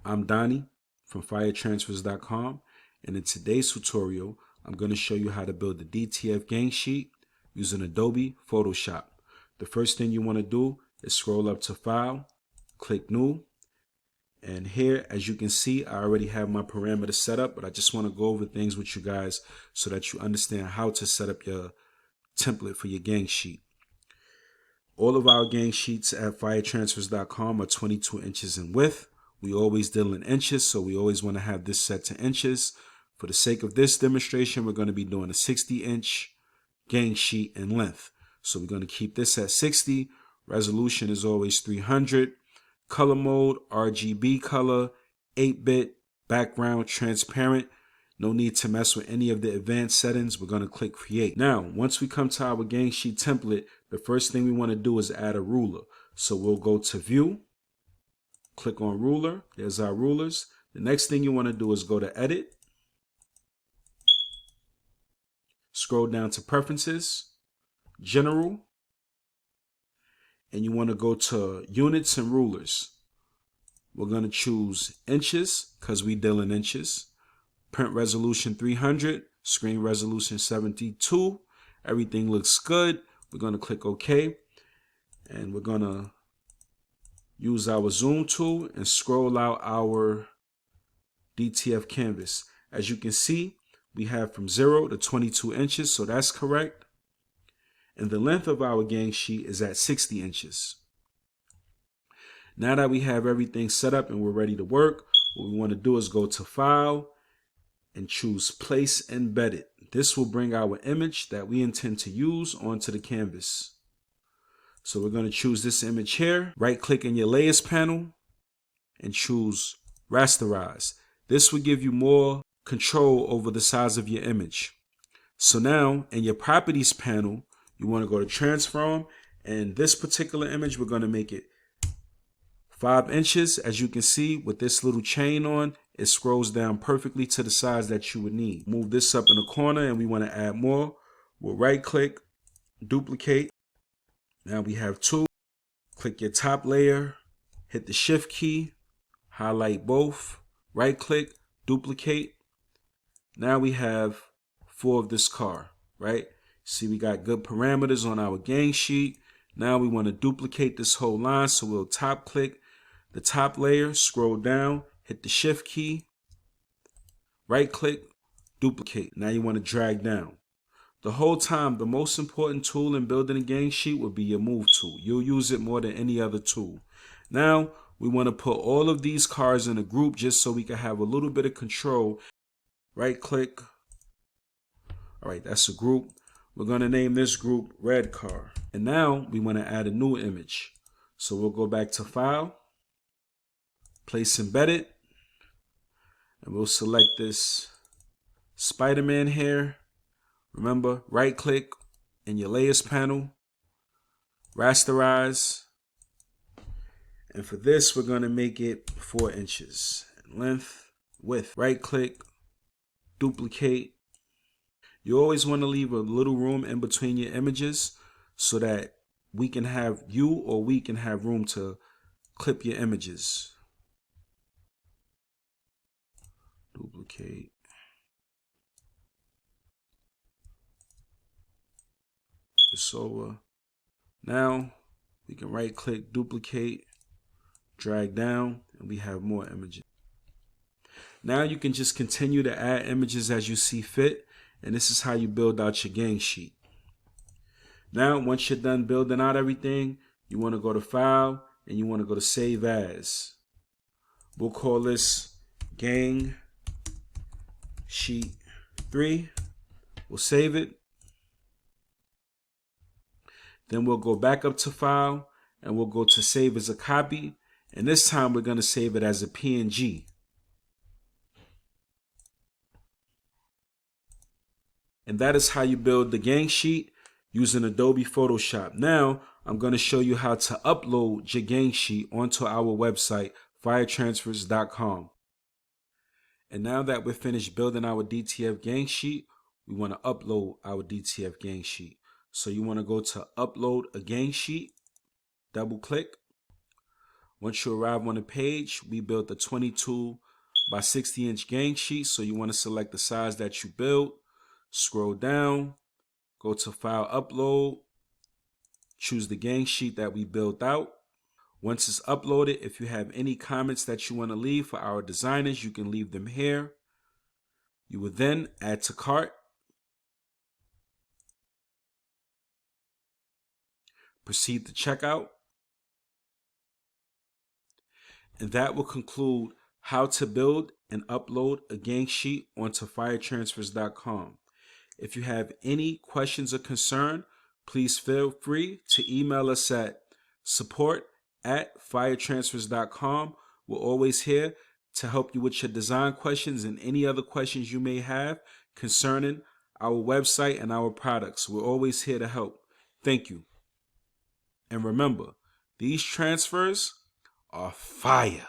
I'm Donnie from firetransfers.com, and in today's tutorial, I'm going to show you how to build the DTF gang sheet using Adobe Photoshop. The first thing you want to do is scroll up to File, click New, and here, as you can see, I already have my parameters set up, but I just want to go over things with you guys so that you understand how to set up your template for your gang sheet. All of our gang sheets at firetransfers.com are 22 inches in width. We always deal in inches, so we always want to have this set to inches. For the sake of this demonstration, we're going to be doing a 60-inch gang sheet in length. So we're going to keep this at 60. Resolution is always 300. Color mode, RGB color, 8-bit, background transparent. No need to mess with any of the advanced settings. We're going to click create. Now, once we come to our gang sheet template, the first thing we want to do is add a ruler. So we'll go to view, click on ruler. There's our rulers. The next thing you want to do is go to edit, scroll down to preferences, general, and you want to go to units and rulers. We're going to choose inches because we deal in inches. Print resolution 300, screen resolution 72. Everything looks good. We're going to click OK. And we're going to use our zoom tool and scroll out our DTF canvas. As you can see, we have from 0 to 22 inches, so that's correct. And the length of our gang sheet is at 60 inches. Now that we have everything set up and we're ready to work, what we want to do is go to File and choose Place Embedded. This will bring our image that we intend to use onto the canvas. So we're going to choose this image here. Right click in your layers panel and choose rasterize. This will give you more control over the size of your image. So now in your properties panel, you want to go to transform, and this particular image, we're going to make it 5 inches. As you can see with this little chain on, it scrolls down perfectly to the size that you would need. Move this up in the corner and we want to add more. We'll right click, duplicate. Now we have 2. Click your top layer, hit the shift key, highlight both, right click, duplicate. Now we have 4 of this car, right? See, we got good parameters on our gang sheet. Now we want to duplicate this whole line, so we'll top click the top layer, scroll down, hit the shift key, right click, duplicate. Now you want to drag down. The whole time, the most important tool in building a gang sheet will be your move tool. You'll use it more than any other tool. Now we want to put all of these cars in a group just so we can have a little bit of control. Right click. All right, that's a group. We're going to name this group red car. And now we want to add a new image. So we'll go back to File, Place Embedded, and we'll select this Spider-Man here. Remember, right click in your layers panel, rasterize. And for this, we're going to make it 4 inches in length, width. Right click, duplicate. You always want to leave a little room in between your images so that we can have room to clip your images. Duplicate. This over. Now we can right click, duplicate, drag down, and we have more images. Now you can just continue to add images as you see fit. And this is how you build out your gang sheet. Now, once you're done building out everything, you want to go to File and you want to go to Save As. We'll call this Gang Sheet 3. We'll save it. Then we'll go back up to File and we'll go to Save as a Copy. And this time we're going to save it as a PNG. And that is how you build the gang sheet using Adobe Photoshop. Now, I'm going to show you how to upload your gang sheet onto our website, firetransfers.com. And now that we're finished building our DTF gang sheet, we want to upload our DTF gang sheet. So you want to go to Upload a Gang Sheet, double click. Once you arrive on the page, we built a 22 by 60 inch gang sheet. So you want to select the size that you built, scroll down, go to File, Upload, choose the gang sheet that we built out. Once it's uploaded, if you have any comments that you want to leave for our designers, you can leave them here. You will then add to cart, proceed to checkout, and that will conclude how to build and upload a gang sheet onto firetransfers.com. If you have any questions or concern, please feel free to email us at support@firetransfers.com. We're always here to help you with your design questions and any other questions you may have concerning our website and our products. We're always here to help. Thank you. And remember, these transfers are fire.